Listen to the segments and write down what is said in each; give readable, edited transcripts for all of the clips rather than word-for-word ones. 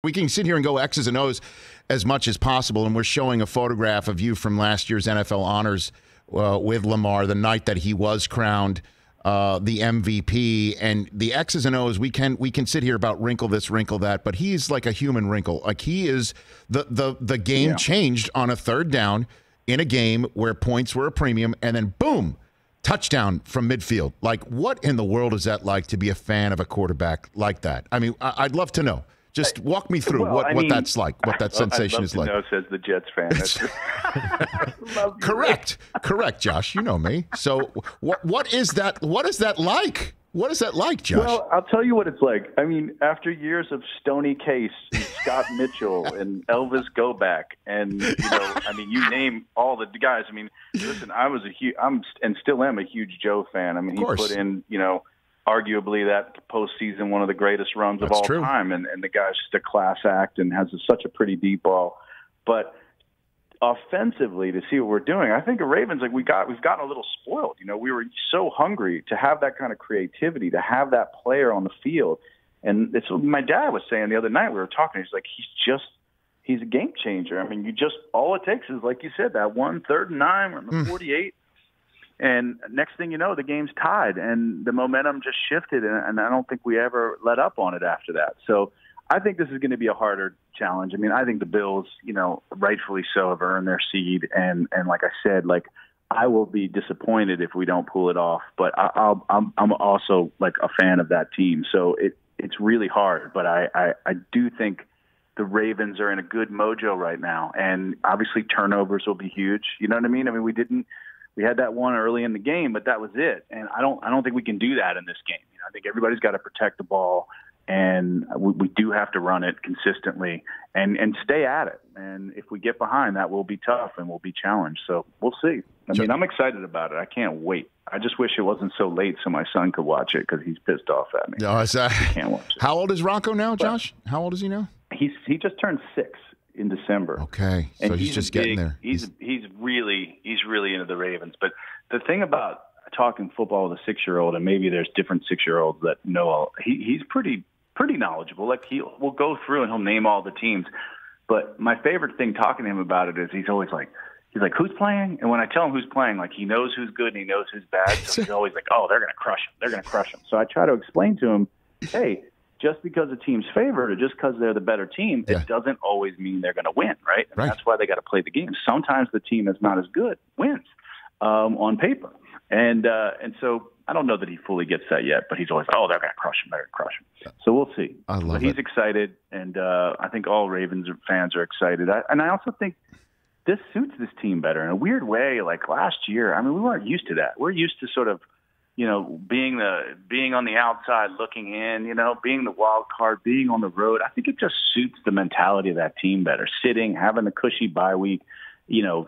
We can sit here and go X's and O's as much as possible, and we're showing a photograph of you from last year's NFL honors with Lamar, the night that he was crowned the MVP. And the X's and O's, we can sit here about wrinkle this, wrinkle that, but he's like a human wrinkle. Like, he is the game changed on a third down in a game where points were a premium, and then boom, touchdown from midfield. Like, what in the world is that like to be a fan of a quarterback like that? I mean, I'd love to know. Just walk me through what that's like, what that sensation is like. I'd love to know, says the Jets fan. Correct, Josh. You know me. So what is that? What is that like? What is that like, Josh? Well, I'll tell you what it's like. I mean, after years of Stoney Case, and Scott Mitchell, and Elvis Goback, and you name all the guys. I mean, listen, I'm and still am a huge Joe fan. I mean, he put in, arguably that postseason one of the greatest runs of all time, and the guy's just a class act and has such a pretty deep ball. But offensively, to see what we're doing, I think the Ravens, we've gotten a little spoiled. We were so hungry to have that kind of creativity, to have that player on the field. And it's what my dad was saying the other night. We were talking. He's like, he's a game changer. I mean, all it takes is, like you said, that 1 3rd and 9 or the 48. And next thing you know, the game's tied, and the momentum just shifted, and I don't think we ever let up on it after that. So I think this is going to be a harder challenge. I mean, I think the Bills, rightfully so, have earned their seed, and like I said, I will be disappointed if we don't pull it off. But I'm also a fan of that team, so it's really hard. But I do think the Ravens are in a good mojo right now, and obviously turnovers will be huge. You know what I mean? I mean, we had that one early in the game, but that was it. And I don't think we can do that in this game. I think everybody's got to protect the ball, and we do have to run it consistently and stay at it. And if we get behind, that will be tough and we'll be challenged. So we'll see. I mean, I'm excited about it. I can't wait. I just wish it wasn't so late so my son could watch it, because he's pissed off at me. No, he can't watch it. How old is Rocco now, Josh? How old is he now? He just turned 6 in December. Okay, so he's just getting there. He's really into the Ravens. But the thing about talking football with a 6-year-old, and maybe there's different 6-year-olds that know he's pretty knowledgeable. We'll go through and he'll name all the teams. But my favorite thing talking to him about it is he's always like, who's playing? And when I tell him who's playing, he knows who's good and he knows who's bad. So he's always like, oh, they're going to crush him. They're going to crush him. So I try to explain to him, hey, just because a team's favored or just because they're the better team, it doesn't always mean they're going to win, right? And that's why they got to play the game. Sometimes the team that's not as good wins on paper. And so I don't know that he fully gets that yet, but he's always, oh, they're going to crush him. They're going to crush him. So we'll see. But he's excited, and I think all Ravens fans are excited. And I also think this suits this team better in a weird way. Like last year, I mean, we weren't used to that. We're used to sort of, being on the outside looking in, being the wild card, being on the road. I think it just suits the mentality of that team better. Sitting, having the cushy bye week,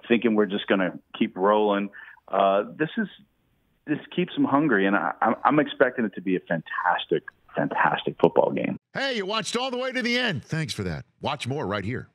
thinking we're just going to keep rolling. This keeps them hungry, and I'm expecting it to be a fantastic football game. Hey, you watched all the way to the end. Thanks for that. Watch more right here.